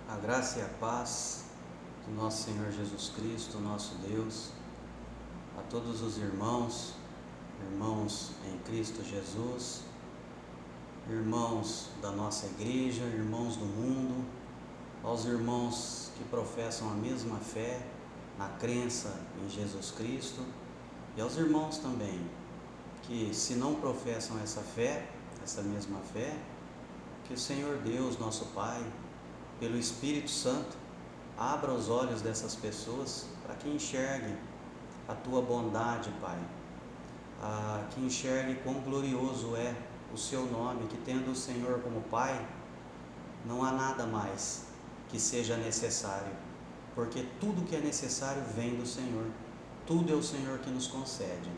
A graça e a paz do nosso Senhor Jesus Cristo, nosso Deus, a todos os irmãos em Cristo Jesus, irmãos da nossa igreja, irmãos do mundo, aos irmãos que professam a mesma fé na crença em Jesus Cristo e aos irmãos também que, se não professam essa fé, essa mesma fé, que o Senhor Deus, nosso Pai, pelo Espírito Santo, abra os olhos dessas pessoas para que enxerguem a Tua bondade, Pai, que enxerguem quão glorioso é o Seu nome, que tendo o Senhor como Pai, não há nada mais que seja necessário, porque tudo que é necessário vem do Senhor, tudo é o Senhor que nos concede.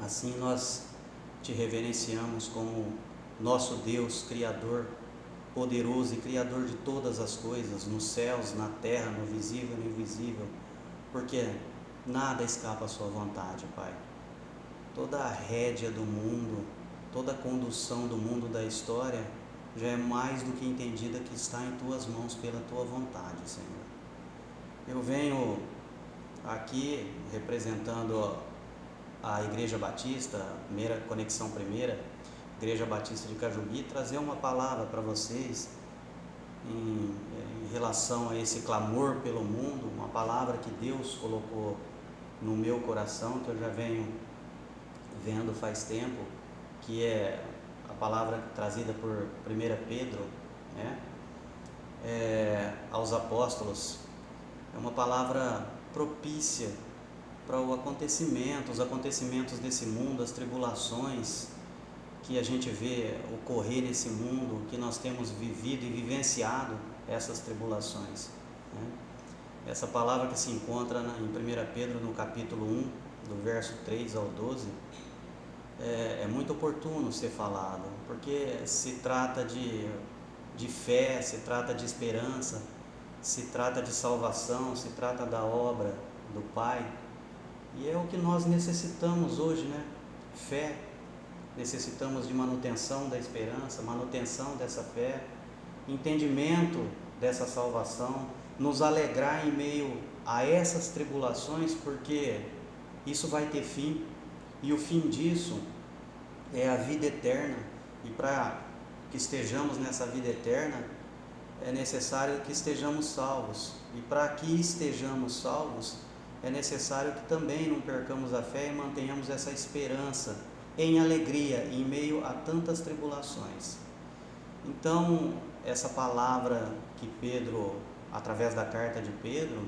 Assim nós Te reverenciamos como nosso Deus, Criador, poderoso e Criador de todas as coisas, nos céus, na terra, no visível e no invisível, porque nada escapa à Sua vontade, Pai. Toda a rédea do mundo, toda a condução do mundo da história já é mais do que entendida que está em Tuas mãos pela Tua vontade, Senhor. Eu venho aqui representando a Igreja Batista, Conexão Primeira, Igreja Batista de Cajubi, trazer uma palavra para vocês em relação a esse clamor pelo mundo, uma palavra que Deus colocou no meu coração, que eu já venho vendo faz tempo, que é a palavra trazida por 1 Pedro, né? Aos apóstolos. É uma palavra propícia para os acontecimentos desse mundo, as tribulações que a gente vê ocorrer nesse mundo, que nós temos vivido e vivenciado essas tribulações, né? Essa palavra que se encontra em 1 Pedro, no capítulo 1, do verso 3 ao 12, é muito oportuno ser falado, porque se trata de fé, se trata de esperança, se trata de salvação, se trata da obra do Pai, e é o que nós necessitamos hoje, né? Fé. Necessitamos de manutenção da esperança, manutenção dessa fé, entendimento dessa salvação, nos alegrar em meio a essas tribulações, porque isso vai ter fim, e o fim disso é a vida eterna, e para que estejamos nessa vida eterna, é necessário que estejamos salvos, e para que estejamos salvos, é necessário que também não percamos a fé e mantenhamos essa esperança em alegria, em meio a tantas tribulações. Então, essa palavra que Pedro, através da carta de Pedro,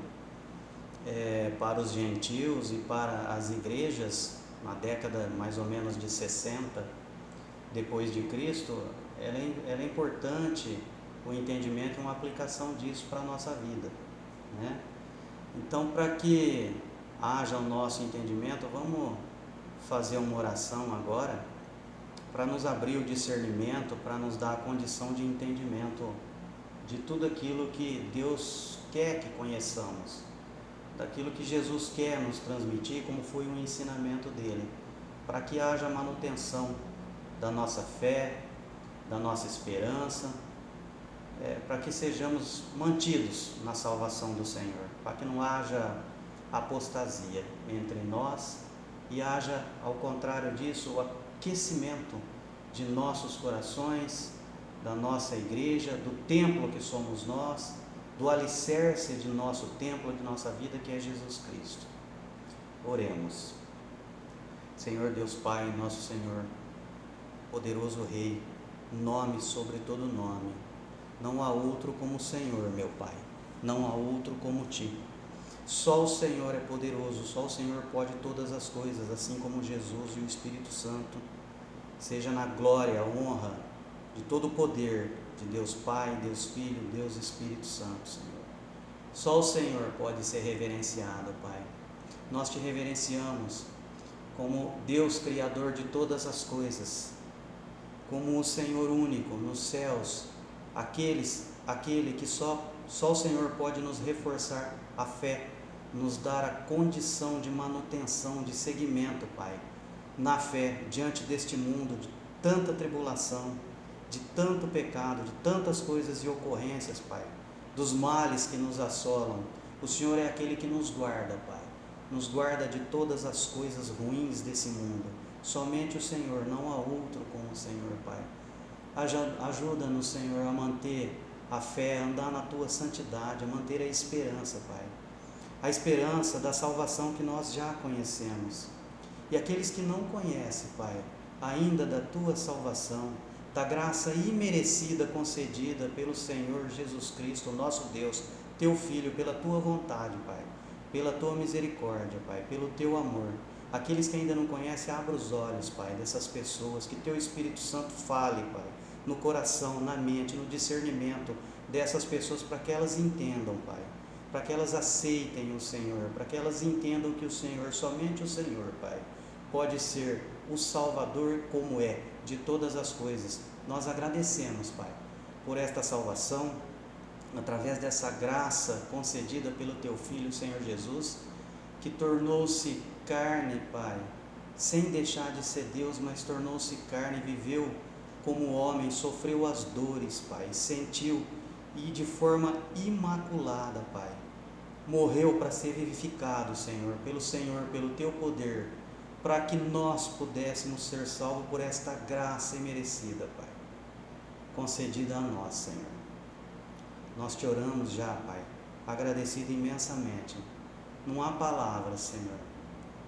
para os gentios e para as igrejas, na década mais ou menos de 60 depois de Cristo, ela é importante o entendimento e uma aplicação disso para a nossa vida, né? Então, para que haja o nosso entendimento, vamos fazer uma oração agora para nos abrir o discernimento, para nos dar a condição de entendimento de tudo aquilo que Deus quer que conheçamos, daquilo que Jesus quer nos transmitir, como foi o ensinamento dele, para que haja manutenção da nossa fé, da nossa esperança, para que sejamos mantidos na salvação do Senhor, para que não haja apostasia entre nós e haja, ao contrário disso, o aquecimento de nossos corações, da nossa igreja, do templo que somos nós, do alicerce de nosso templo, de nossa vida, que é Jesus Cristo. Oremos. Senhor Deus Pai, nosso Senhor, poderoso Rei, nome sobre todo nome, não há outro como o Senhor, meu Pai, não há outro como Ti. Só o Senhor é poderoso, só o Senhor pode todas as coisas, assim como Jesus e o Espírito Santo. Seja na glória, a honra de todo o poder de Deus Pai, Deus Filho, Deus Espírito Santo, Senhor. Só o Senhor pode ser reverenciado, Pai. Nós Te reverenciamos como Deus Criador de todas as coisas, como o Senhor único nos céus, aquele que só o Senhor pode nos reforçar a fé, nos dar a condição de manutenção, de seguimento, Pai, na fé, diante deste mundo de tanta tribulação, de tanto pecado, de tantas coisas e ocorrências, Pai. dos males que nos assolam. O Senhor é aquele que nos guarda, Pai. Nos guarda de todas as coisas ruins desse mundo. Somente o Senhor, não há outro como o Senhor, Pai. Ajuda-nos, Senhor, a manter a fé, a andar na Tua santidade, a manter a esperança, Pai. A esperança da salvação que nós já conhecemos. E aqueles que não conhecem, Pai, ainda da Tua salvação, da graça imerecida concedida pelo Senhor Jesus Cristo, nosso Deus, Teu Filho, pela Tua vontade, Pai, pela Tua misericórdia, Pai, pelo Teu amor. Aqueles que ainda não conhecem, abra os olhos, Pai, dessas pessoas, que Teu Espírito Santo fale, Pai, no coração, na mente, no discernimento dessas pessoas, para que elas entendam, Pai, para que elas aceitem o Senhor, para que elas entendam que o Senhor, somente o Senhor, Pai, pode ser o Salvador como é, de todas as coisas. Nós agradecemos, Pai, por esta salvação, através dessa graça concedida pelo Teu Filho, Senhor Jesus, que tornou-se carne, Pai, sem deixar de ser Deus, mas tornou-se carne, viveu como homem, sofreu as dores, Pai, sentiu, e de forma imaculada, Pai, morreu para ser vivificado, Senhor, pelo Teu poder, para que nós pudéssemos ser salvos por esta graça imerecida, Pai, concedida a nós, Senhor. Nós te oramos já, Pai, agradecido imensamente. Não há palavras, Senhor,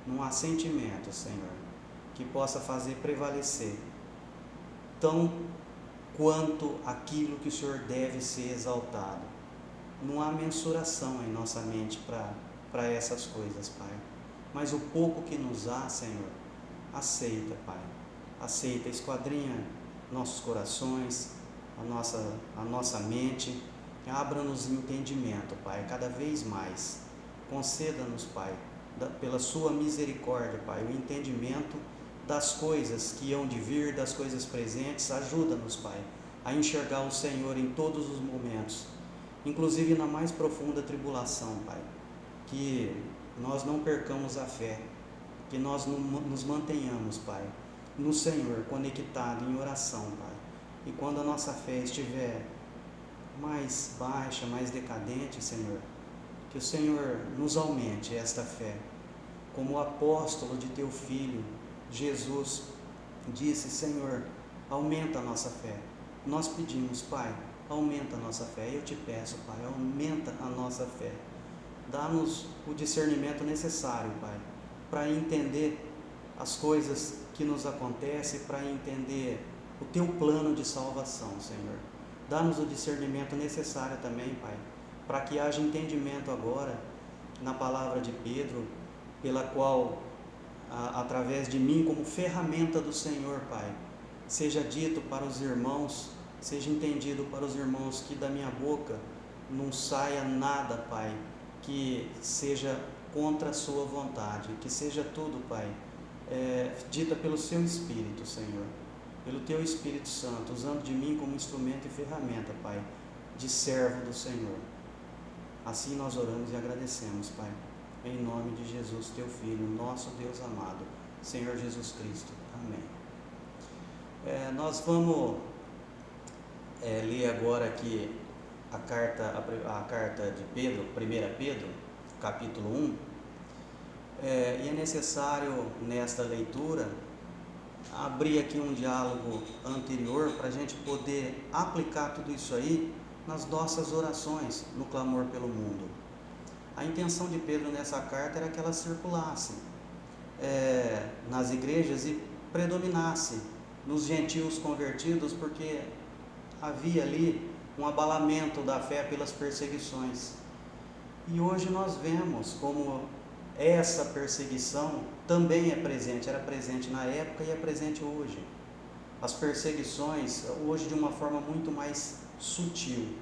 não há sentimento, Senhor, que possa fazer prevalecer tão quanto aquilo que o Senhor deve ser exaltado. Não há mensuração em nossa mente para essas coisas, Pai. Mas o pouco que nos há, Senhor, aceita, Pai. Aceita, esquadrinha nossos corações, a nossa mente. Abra-nos entendimento, Pai, cada vez mais. Conceda-nos, Pai, pela Sua misericórdia, Pai, o entendimento das coisas que hão de vir, das coisas presentes. Ajuda-nos, Pai, a enxergar o Senhor em todos os momentos, inclusive na mais profunda tribulação, Pai. Que nós não percamos a fé, que nós nos mantenhamos, Pai, no Senhor, conectado em oração, Pai. E quando a nossa fé estiver mais baixa, mais decadente, Senhor, que o Senhor nos aumente esta fé, como o apóstolo de Teu Filho, Jesus, disse: Senhor, aumenta a nossa fé. Nós pedimos, Pai, aumenta a nossa fé. Eu te peço, Pai, aumenta a nossa fé. Dá-nos o discernimento necessário, Pai, para entender as coisas que nos acontecem, para entender o Teu plano de salvação, Senhor. Dá-nos o discernimento necessário também, Pai, para que haja entendimento agora na palavra de Pedro, pela qual, através de mim, como ferramenta do Senhor, Pai, seja dito para os irmãos, seja entendido para os irmãos, que da minha boca não saia nada, Pai, que seja contra a Sua vontade, que seja tudo, Pai, dita pelo Seu Espírito, Senhor, pelo Teu Espírito Santo, usando de mim como instrumento e ferramenta, Pai, de servo do Senhor. Assim nós oramos e agradecemos, Pai, em nome de Jesus, Teu Filho, nosso Deus amado, Senhor Jesus Cristo. Amém. Nós vamos ler agora aqui a carta de Pedro, 1 Pedro, capítulo 1, e é necessário, nesta leitura, abrir aqui um diálogo anterior para a gente poder aplicar tudo isso aí nas nossas orações, no clamor pelo mundo. A intenção de Pedro nessa carta era que ela circulasse nas igrejas e predominasse nos gentios convertidos, porque havia ali um abalamento da fé pelas perseguições. E hoje nós vemos como essa perseguição também é presente, era presente na época e é presente hoje. As perseguições, hoje de uma forma muito mais sutil,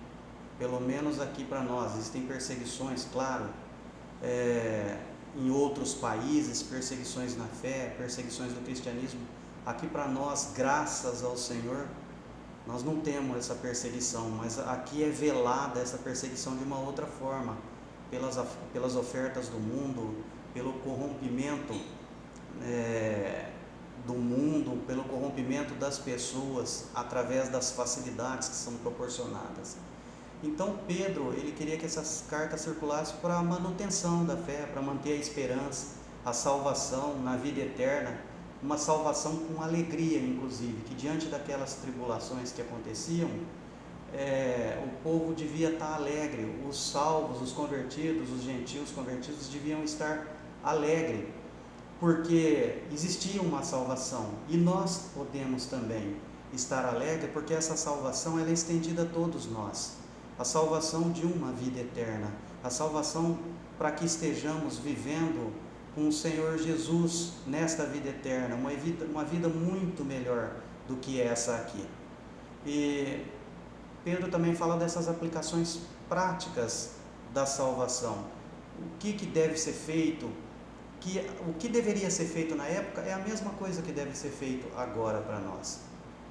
pelo menos aqui para nós. Existem perseguições, claro, em outros países, perseguições na fé, perseguições do cristianismo. Aqui para nós, graças ao Senhor, nós não temos essa perseguição, mas aqui é velada essa perseguição de uma outra forma, pelas ofertas do mundo, pelo corrompimento do mundo, pelo corrompimento das pessoas, através das facilidades que são proporcionadas. Então Pedro, ele queria que essas cartas circulassem para a manutenção da fé, para manter a esperança, a salvação na vida eterna, uma salvação com alegria, inclusive, que diante daquelas tribulações que aconteciam, o povo devia estar alegre, os salvos, os convertidos, os gentios convertidos deviam estar alegres, porque existia uma salvação, e nós podemos também estar alegres, porque essa salvação ela é estendida a todos nós, a salvação de uma vida eterna, a salvação para que estejamos vivendo com o Senhor Jesus nesta vida eterna, uma vida muito melhor do que essa aqui. E Pedro também fala dessas aplicações práticas da salvação, o que deve ser feito, o que deveria ser feito na época é a mesma coisa que deve ser feito agora para nós,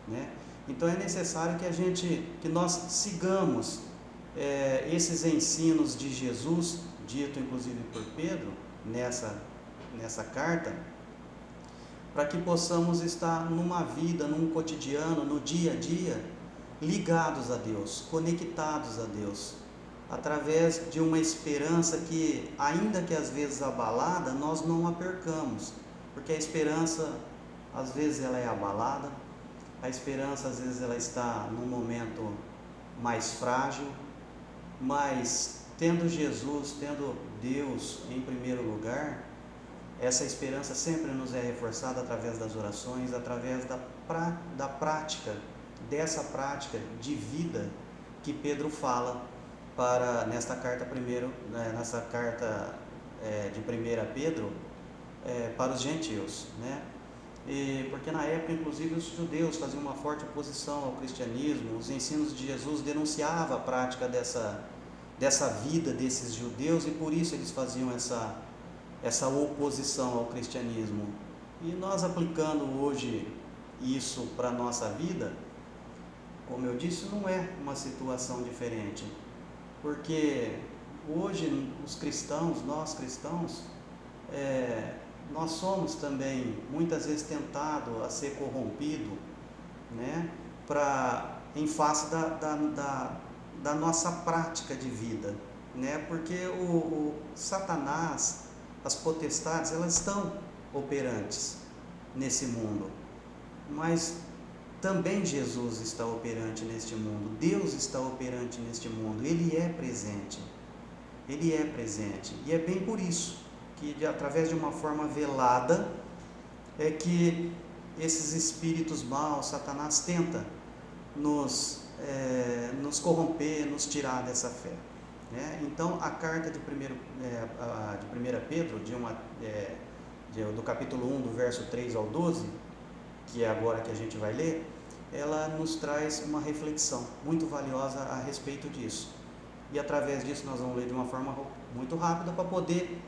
né? Então é necessário que nós sigamos esses ensinos de Jesus, dito inclusive por Pedro nessa carta, para que possamos estar numa vida, num cotidiano, no dia a dia, ligados a Deus, conectados a Deus, através de uma esperança que, ainda que às vezes abalada, nós não a percamos, porque a esperança às vezes ela é abalada, a esperança às vezes ela está num momento mais frágil, mas tendo Jesus, tendo Deus em primeiro lugar, essa esperança sempre nos é reforçada através das orações, através da prática, dessa prática de vida que Pedro fala nessa carta de 1 Pedro, para os gentios, né? Porque na época, inclusive, os judeus faziam uma forte oposição ao cristianismo, os ensinos de Jesus denunciavam a prática dessa vida desses judeus, e por isso eles faziam essa oposição ao cristianismo. E nós aplicando hoje isso para a nossa vida, como eu disse, não é uma situação diferente, porque hoje nós cristãos, nós somos também muitas vezes tentados a ser corrompido, né, em face da nossa prática de vida, né, porque o Satanás, as potestades, elas estão operantes nesse mundo, mas também Jesus está operante neste mundo, Deus está operante neste mundo, Ele é presente, e é bem por isso que através de uma forma velada é que esses espíritos maus, Satanás, tenta nos corromper, nos tirar dessa fé, né? Então a carta de 1 Pedro, do capítulo 1, do verso 3 ao 12, que é agora que a gente vai ler, ela nos traz uma reflexão muito valiosa a respeito disso. E através disso nós vamos ler de uma forma muito rápida para poder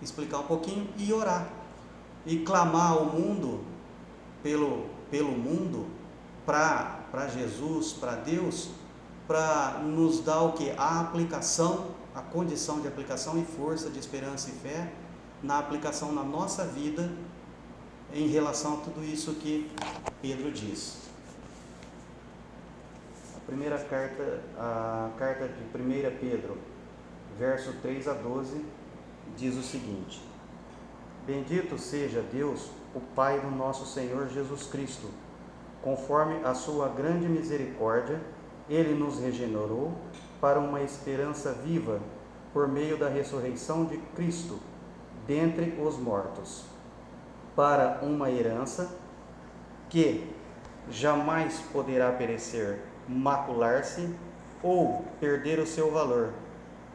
explicar um pouquinho e orar. E clamar ao mundo, pelo mundo, para Jesus, para Deus, para nos dar o que? A aplicação, a condição de aplicação e força de esperança e fé, na aplicação na nossa vida, em relação a tudo isso que Pedro diz. A carta de 1 Pedro, verso 3 a 12, diz o seguinte: Bendito seja Deus, o Pai do nosso Senhor Jesus Cristo, conforme a sua grande misericórdia, Ele nos regenerou para uma esperança viva, por meio da ressurreição de Cristo, dentre os mortos, para uma herança que jamais poderá perecer, macular-se ou perder o seu valor,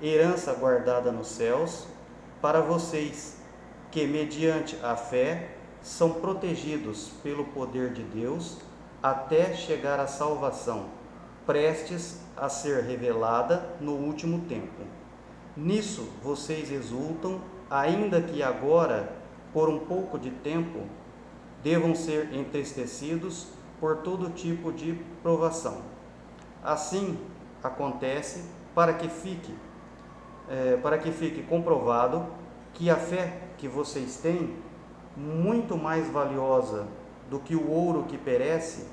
herança guardada nos céus, para vocês, que mediante a fé são protegidos pelo poder de Deus, até chegar à salvação, prestes a ser revelada no último tempo. Nisso vocês exultam, ainda que agora, por um pouco de tempo, devam ser entristecidos por todo tipo de provação. Assim acontece para que fique comprovado que a fé que vocês têm, muito mais valiosa do que o ouro que perece,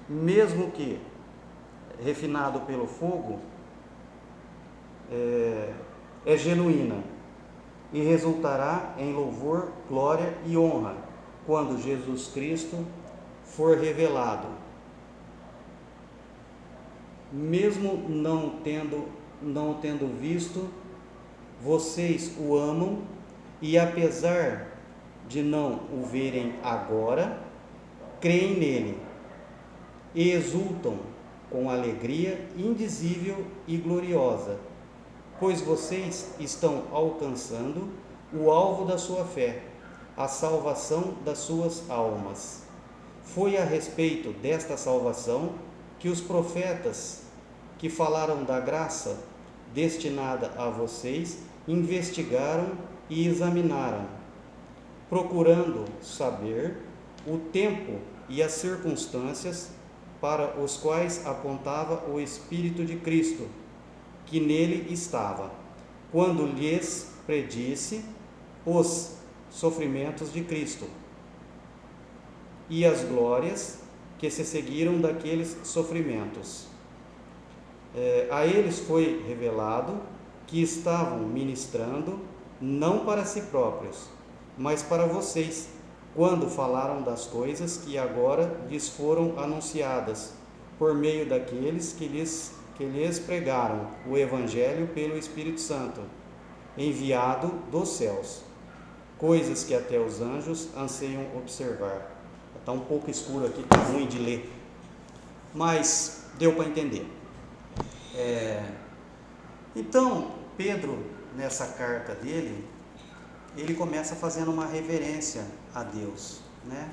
mesmo que refinado pelo fogo, é genuína e resultará em louvor, glória e honra quando Jesus Cristo for revelado. Mesmo não tendo visto, vocês o amam, e apesar de não o verem agora, creem nele e exultam com alegria indizível e gloriosa, pois vocês estão alcançando o alvo da sua fé, a salvação das suas almas. Foi a respeito desta salvação que os profetas que falaram da graça destinada a vocês investigaram e examinaram, procurando saber o tempo e as circunstâncias para os quais apontava o Espírito de Cristo, que nele estava, quando lhes predisse os sofrimentos de Cristo e as glórias que se seguiram daqueles sofrimentos. A eles foi revelado que estavam ministrando não para si próprios, mas para vocês, quando falaram das coisas que agora lhes foram anunciadas, por meio daqueles que lhes pregaram o Evangelho pelo Espírito Santo, enviado dos céus, coisas que até os anjos anseiam observar. Está um pouco escuro aqui, está ruim de ler, mas deu para entender. Então, Pedro, nessa carta dele, ele começa fazendo uma reverência a Deus, né?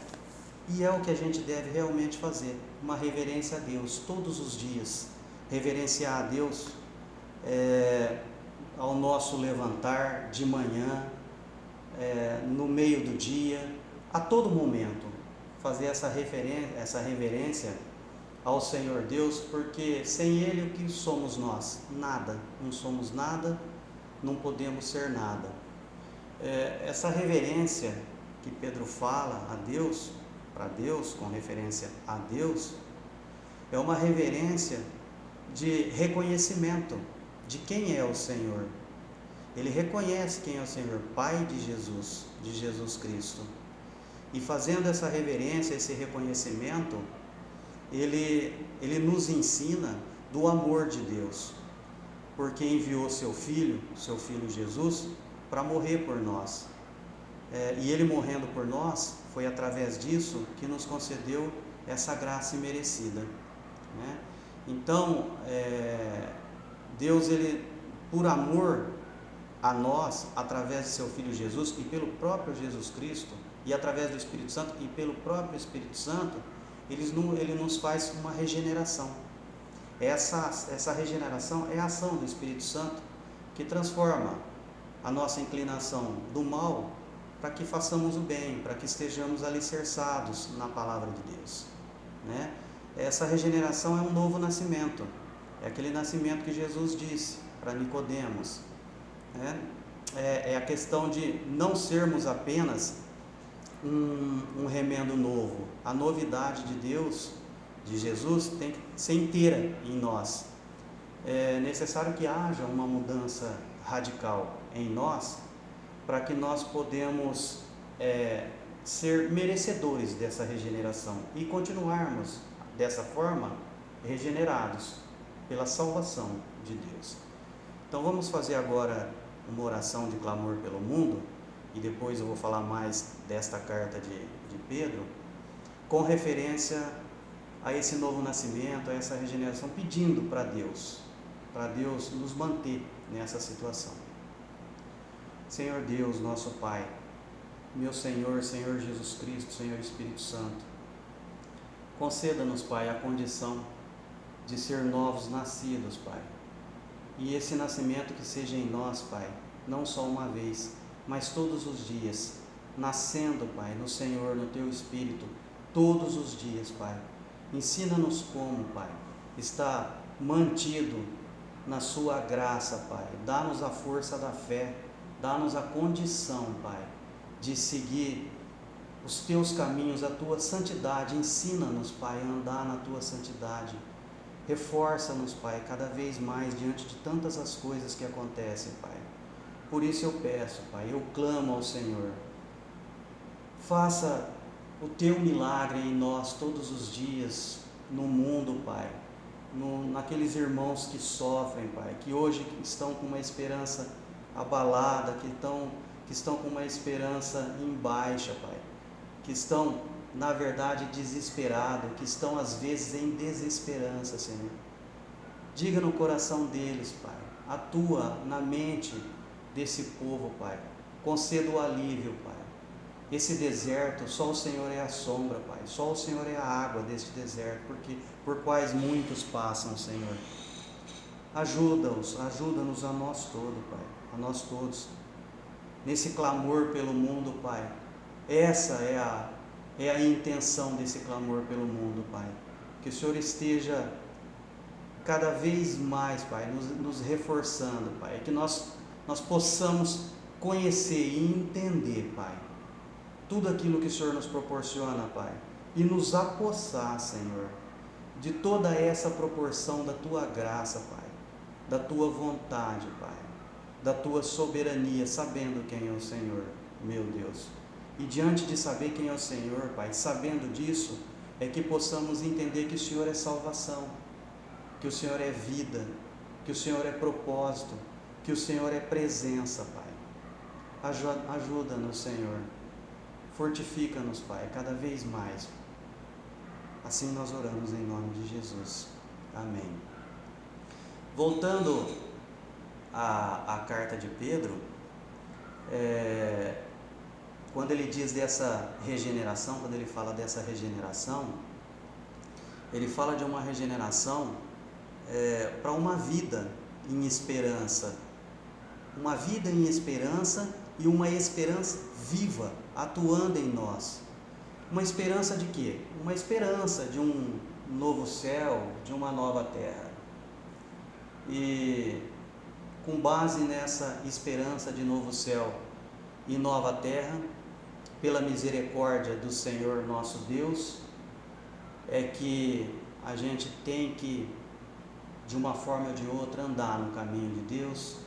E é o que a gente deve realmente fazer, uma reverência a Deus todos os dias. Reverenciar a Deus ao nosso levantar de manhã, no meio do dia, a todo momento, fazer essa reverência ao Senhor Deus, porque sem Ele o que somos nós? Nada, não somos nada, não podemos ser nada. Essa reverência que Pedro fala a Deus, para Deus, com referência a Deus, é uma reverência de reconhecimento de quem é o Senhor. Ele reconhece quem é o Senhor, Pai de Jesus Cristo. E fazendo essa reverência, esse reconhecimento, ele nos ensina do amor de Deus, porque enviou seu Filho Jesus, para morrer por nós. E Ele morrendo por nós, foi através disso que nos concedeu essa graça imerecida, né? Então, Deus, Ele, por amor a nós, através de seu Filho Jesus e pelo próprio Jesus Cristo, e através do Espírito Santo e pelo próprio Espírito Santo, Ele nos faz uma regeneração. Essa regeneração é a ação do Espírito Santo, que transforma a nossa inclinação do mal para que façamos o bem, para que estejamos alicerçados na palavra de Deus, né? Essa regeneração é um novo nascimento, é aquele nascimento que Jesus disse para Nicodemos, né? É a questão de não sermos apenas um remendo novo. A novidade de Deus, de Jesus, tem que ser inteira em nós. É necessário que haja uma mudança radical em nós, para que nós podemos ser merecedores dessa regeneração e continuarmos dessa forma regenerados pela salvação de Deus. Então vamos fazer agora uma oração de clamor pelo mundo, e depois eu vou falar mais desta carta de Pedro, com referência a esse novo nascimento, a essa regeneração, pedindo para Deus nos manter nessa situação. Senhor Deus, nosso Pai, meu Senhor Jesus Cristo, Senhor Espírito Santo, conceda-nos, Pai, a condição de ser novos nascidos, Pai, e esse nascimento que seja em nós, Pai, não só uma vez, mas todos os dias, nascendo, Pai, no Senhor, no Teu Espírito, todos os dias, Pai. Ensina-nos como, Pai, está mantido na Sua graça, Pai. Dá-nos a força da fé, dá-nos a condição, Pai, de seguir os Teus caminhos, a Tua santidade. Ensina-nos, Pai, a andar na Tua santidade. Reforça-nos, Pai, cada vez mais diante de tantas as coisas que acontecem, Pai. Por isso eu peço, Pai, eu clamo ao Senhor. Faça o teu milagre em nós todos os dias, no mundo, Pai. Naqueles irmãos que sofrem, Pai, que hoje estão com uma esperança abalada, que estão com uma esperança em baixa, Pai, que estão, na verdade, desesperados, que estão às vezes em desesperança, Senhor. Diga no coração deles, Pai, atua na mente desse povo, Pai, conceda o alívio, Pai. Esse deserto, só o Senhor é a sombra, Pai, só o Senhor é a água deste deserto, porque por quais muitos passam, Senhor. Ajuda-nos a nós todos, Pai, a nós todos, nesse clamor pelo mundo, Pai. Essa é a intenção desse clamor pelo mundo, Pai. Que o Senhor esteja cada vez mais, Pai, nos reforçando, Pai. Que nós possamos conhecer e entender, Pai, tudo aquilo que o Senhor nos proporciona, Pai. E nos apossar, Senhor, de toda essa proporção da Tua graça, Pai. Da Tua vontade, Pai. Da Tua soberania, sabendo quem é o Senhor, meu Deus. E diante de saber quem é o Senhor, Pai, sabendo disso, é que possamos entender que o Senhor é salvação, que o Senhor é vida, que o Senhor é propósito, que o Senhor é presença, Pai. Ajuda-nos, Senhor. Fortifica-nos, Pai, cada vez mais. Assim nós oramos em nome de Jesus. Amém. Voltando à carta de Pedro, quando ele diz dessa regeneração, quando ele fala dessa regeneração, ele fala de uma regeneração para uma vida em esperança. Uma vida em esperança e uma esperança viva, atuando em nós. Uma esperança de quê? Uma esperança de um novo céu, de uma nova terra. E com base nessa esperança de novo céu e nova terra, pela misericórdia do Senhor nosso Deus, é que a gente tem que, de uma forma ou de outra, andar no caminho de Deus,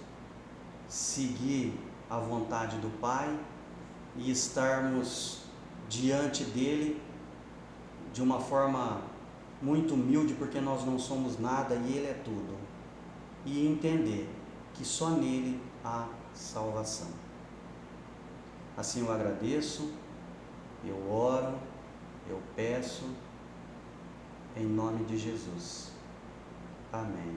seguir a vontade do Pai e estarmos diante dele de uma forma muito humilde, porque nós não somos nada e ele é tudo, e entender que só nele há salvação. Assim eu agradeço, eu oro, eu peço, em nome de Jesus. Amém.